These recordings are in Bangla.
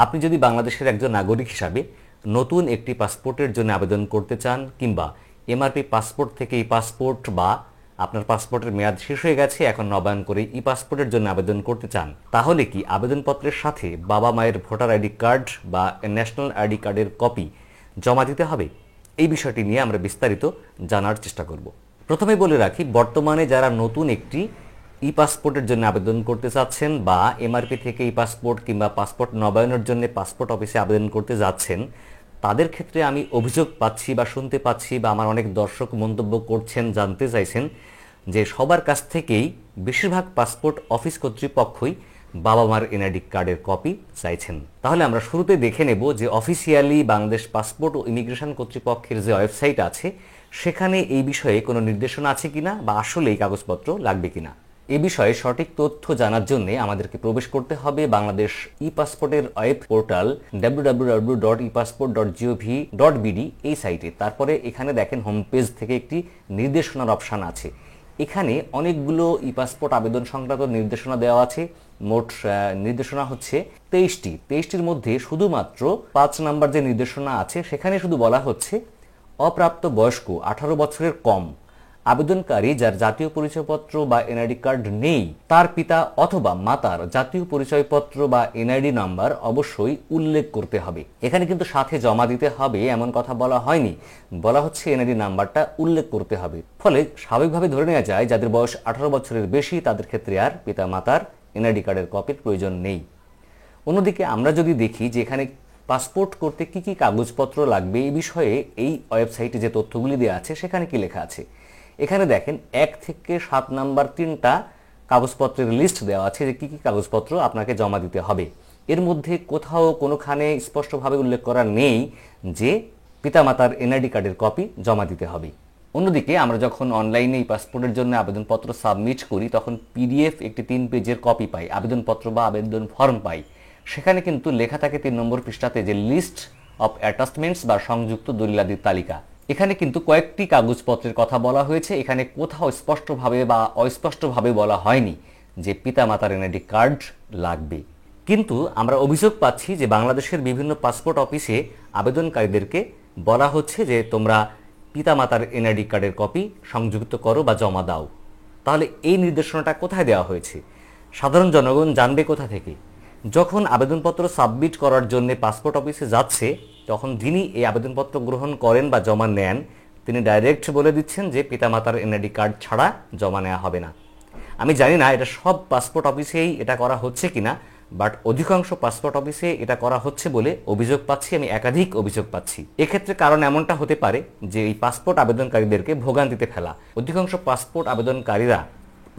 আপনি যদি বাংলাদেশের একজন নাগরিক হিসাবে নতুন একটি পাসপোর্টের জন্য আবেদন করতে চান কিংবা এমআরপি পাসপোর্ট থেকে ই পাসপোর্ট বা আপনার পাসপোর্টের মেয়াদ শেষ হয়ে গেছে এখন নবায়ন করে ই পাসপোর্টের জন্য আবেদন করতে চান, তাহলে কি আবেদনপত্রের সাথে বাবা মায়ের ভোটার আইডি কার্ড বা ন্যাশনাল আইডি কার্ডের কপি জমা দিতে হবে? এই বিষয়টি নিয়ে আমরা বিস্তারিত জানার চেষ্টা করব। প্রথমে বলে রাখি, বর্তমানে যারা নতুন একটি ই পাসপোর্টের জন্য আবেদন করতে চাচ্ছেন বা এমআরপি থেকে ই পাসপোর্ট কিংবা পাসপোর্ট নবায়নের জন্য পাসপোর্ট অফিসে আবেদন করতে যাচ্ছেন, তাদের ক্ষেত্রে আমি অভিযোগ পাচ্ছি বা শুনতে পাচ্ছি বা আমার অনেক দর্শক মন্তব্য করছেন, জানতে চাইছেন যে সবার কাছ থেকেই বেশিরভাগ পাসপোর্ট অফিস কর্তৃপক্ষই বাবা মার এনআইডি কার্ডের কপি চাইছেন। তাহলে আমরা শুরুতে দেখে নেব যে অফিসিয়ালি বাংলাদেশ পাসপোর্ট ও ইমিগ্রেশন কর্তৃপক্ষের যে ওয়েবসাইট আছে সেখানে এই বিষয়ে কোনো নির্দেশনা আছে কিনা বা আসলে এই কাগজপত্র লাগবে কিনা। এ বিষয়ে সঠিক তথ্য জানার জন্য আমাদেরকে প্রবেশ করতে হবে বাংলাদেশ ই পাসপোর্টের ওয়েব পোর্টাল www.epassport.gov.bd এই সাইটে। তারপরে এখানে দেখেন হোম পেজ থেকে একটি নির্দেশনার অপশান আছে। এখানে অনেকগুলো ই পাসপোর্ট আবেদন সংক্রান্ত নির্দেশনা দেওয়া আছে। মোট নির্দেশনা হচ্ছে 23টির মধ্যে শুধুমাত্র 5 নাম্বার যে নির্দেশনা আছে সেখানে শুধু বলা হচ্ছে অপ্রাপ্ত বয়স্ক 18 বছরের কম আবেদনকারী যার জাতীয় পরিচয়পত্র বা এনআইডি কার্ড নেই তার পিতা অথবা মাতার জাতীয় পরিচয়পত্র বা এনআইডি নাম্বার অবশ্যই উল্লেখ করতে হবে। এখানে কিন্তু সাথে জমা দিতে হবে এমন কথা বলা হয়নি, বলা হচ্ছে এনআইডি নাম্বারটা উল্লেখ করতে হবে। ফলে স্বাভাবিকভাবে ধরে নেওয়া যায় যাদের বয়স 18 বছরের বেশি তাদের ক্ষেত্রে আর পিতা মাতার এনআইডি কার্ডের কপির প্রয়োজন নেই। অন্যদিকে আমরা যদি দেখি যে এখানে পাসপোর্ট করতে কি কি কাগজপত্র লাগবে এই বিষয়ে এই ওয়েবসাইটে যে তথ্যগুলি দেওয়া আছে সেখানে কি লেখা আছে। এখানে দেখেন 1 থেকে 7 নাম্বার 3টা কাগজপত্রের লিস্ট দেওয়া আছে যে কি কি কাগজপত্র আপনাকে জমা দিতে হবে। এর মধ্যে কোথাও কোনোখানে স্পষ্টভাবে উল্লেখ করা নেই যে পিতামাতার এনআইডি কার্ডের কপি জমা দিতে হবে। অন্যদিকে আমরা যখন অনলাইনে এই পাসপোর্টের জন্য আবেদনপত্র সাবমিট করি তখন পিডিএফ একটি 3 পেজের কপি পাই, আবেদনপত্র বা আবেদন ফর্ম পাই। সেখানে কিন্তু লেখা থাকে 3 নম্বর পৃষ্ঠাতে যে লিস্ট অফ অ্যাটাচমেন্টস বা সংযুক্ত দলিলাদির তালিকা। এখানে কিন্তু কয়েকটি কাগজপত্রের কথা বলা হয়েছে, এখানে কোথাও স্পষ্টভাবে বা অস্পষ্টভাবে বলা হয়নি যে পিতামাতার এনআইডি কার্ড লাগবে। কিন্তু আমরা অভিযোগ পাচ্ছি যে বাংলাদেশের বিভিন্ন পাসপোর্ট অফিসে আবেদনকারীদেরকে বলা হচ্ছে যে তোমরা পিতামাতার এনআইডি কার্ডের কপি সংযুক্ত করো বা জমা দাও। তাহলে এই নির্দেশনাটা কোথায় দেওয়া হয়েছে? সাধারণ জনগণ জানবে কোথা থেকে? যখন আবেদনপত্র সাবমিট করার জন্য পাসপোর্ট অফিসে যাচ্ছে তখন যিনি এই আবেদনপত্র গ্রহণ করেন বা জমা নেন তিনি ডাইরেক্ট বলে দিচ্ছেন যে পিতামাতার এনআইডি কার্ড ছাড়া জমা নেওয়া হবে না। আমি জানি না এটা সব পাসপোর্ট অফিসেই এটা করা হচ্ছে কিনা, বাট অধিকাংশ পাসপোর্ট অফিসে এটা করা হচ্ছে বলে অভিযোগ পাচ্ছি, আমি একাধিক অভিযোগ পাচ্ছি। এক্ষেত্রে কারণ এমনটা হতে পারে যে এই পাসপোর্ট আবেদনকারীদেরকে ভোগান্তিতে ফেলা। অধিকাংশ পাসপোর্ট আবেদনকারীরা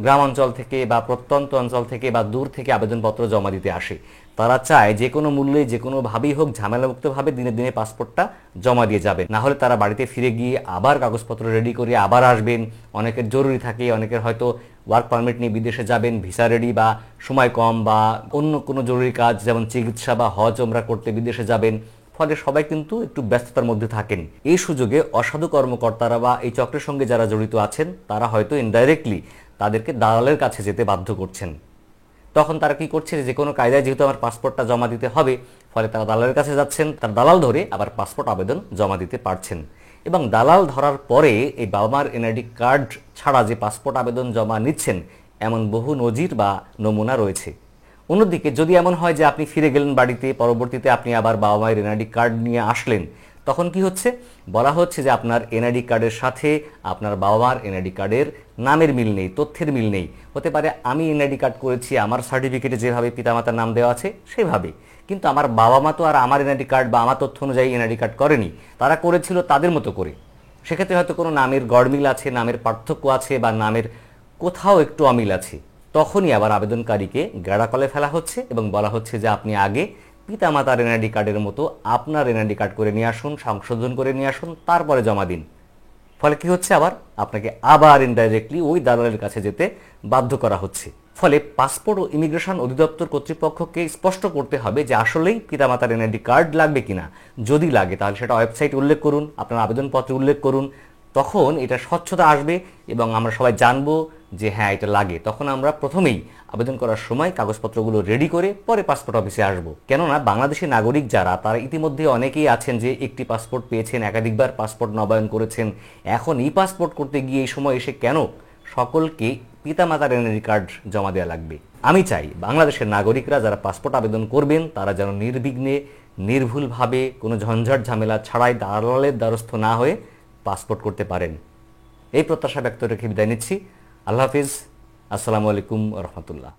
গ্রাম অঞ্চল থেকে বা প্রত্যন্ত অঞ্চল থেকে বা দূর থেকে আবেদনপত্র জমা দিতে আসে। তারা চায় যে কোনো মূল্যে যে কোনোভাবেই হোক ঝামেলামুক্তভাবে দিনে দিনে পাসপোর্টটা জমা দিয়ে যাবে, না হলে তারা বাড়িতে ফিরে গিয়ে আবার কাগজপত্র রেডি করে আবার আসবেন। অনেকের জরুরি থাকে, অনেকের হয়তো ওয়ার্ক পারমিট নিয়ে বিদেশে যাবেন, ভিসা রেডি বা সময় কম বা অন্য কোনো জরুরি কাজ যেমন চিকিৎসা বা হজ ওমরা করতে বিদেশে যাবেন। ফলে সবাই কিন্তু একটু ব্যস্ততার মধ্যে থাকেন। এই সুযোগে অসাধু কর্মকর্তারা বা এই চক্রের সঙ্গে যারা জড়িত আছেন তারা হয়তো ইনডাইরেক্টলি তাদেরকে দালালের কাছে যেতে বাধ্য করছেন। তখন তারা কি করছে যে কোনো কায়দায় যেহেতু আমার পাসপোর্টটা জমা দিতে হবে, ফলে তারা দালালের কাছে যাচ্ছেন, তার দালাল ধরে আবার পাসপোর্ট আবেদন জমা দিতে পারছেন। এবং দালাল ধরার পরে এই বাবা মার এনআইডি কার্ড ছাড়া যে পাসপোর্ট আবেদন জমা নিচ্ছেন এমন বহু নজির বা নমুনা রয়েছে। অন্যদিকে যদি এমন হয় যে আপনি ফিরে গেলেন বাড়িতে, পরবর্তীতে আপনি আবার বাবা মায়ের এনআইডি কার্ড নিয়ে আসলেন, তখন কি হচ্ছে? বলা হচ্ছে যে আপনার এনআইডি কার্ডের সাথে আপনার বাবা মার এনআইডি কার্ডের নামের মিল নেই, তথ্যের মিল নেই। হতে পারে আমি এনআইডি কার্ড করেছি, আমার সার্টিফিকেটে যেভাবে পিতামাতার নাম দেওয়া আছে সেভাবে, কিন্তু আমার বাবা মা তো আর আমার এনআইডি কার্ড বা আমার তথ্য অনুযায়ী এনআইডি কার্ড করেনি, তারা করেছিল তাদের মতো করে। সেক্ষেত্রে হয়তো কোনো নামের গড়মিল আছে, নামের পার্থক্য আছে বা নামের কোথাও একটু অমিল আছে। তখনই আবার আবেদনকারীকে গ্যাড়াকলে ফেলা হচ্ছে এবং বলা হচ্ছে যে আপনি আগে পিতামাতার এনআইডি কার্ডের মতো আপনার এনআইডি কার্ড করে নিয়ে আসুন, সংশোধন করে নিয়ে আসুন, তারপরে জমা দিন। ফলে কি হচ্ছে? আবার আপনাকে আবার ইনডাইরেক্টলি ওই দালালের কাছে যেতে বাধ্য করা হচ্ছে। ফলে পাসপোর্ট ও ইমিগ্রেশন অধিদপ্তর কর্তৃপক্ষকে স্পষ্ট করতে হবে যে আসলেই পিতামাতার এনআইডি কার্ড লাগবে কিনা। যদি লাগে তাহলে সেটা ওয়েবসাইট উল্লেখ করুন, আপনার আবেদনপত্রে উল্লেখ করুন। তখন এটা স্বচ্ছতা আসবে এবং আমরা সবাই জানবো যে হ্যাঁ এটা লাগে। তখন আমরা প্রথমেই আবেদন করার সময় কাগজপত্রগুলো রেডি করে পরে পাসপোর্ট অফিসে আসব। কেননা বাংলাদেশি নাগরিক যারা, তারা ইতিমধ্যে অনেকেই আছেন যে একটি পাসপোর্ট পেয়েছেন, একাধিকবার পাসপোর্ট নবায়ন করেছেন, এখন ই পাসপোর্ট করতে গিয়ে এই সময় এসে কেন সকলকে পিতামাতার এনআইডি কার্ড জমা দেওয়া লাগবে। আমি চাই বাংলাদেশের নাগরিকরা যারা পাসপোর্ট আবেদন করবেন তারা যেন নির্বিঘ্নে, নির্ভুলভাবে, কোনো ঝঞ্ঝাট ঝামেলা ছাড়াই দালালের দ্বারস্থ না হয়ে পাসপোর্ট করতে পারেন। এই প্রত্যাশা ব্যক্ত রেখে বিদায় নিচ্ছি। আল্লাহ হাফিজ। আসসালামু আলাইকুম রহমতুল্লাহ।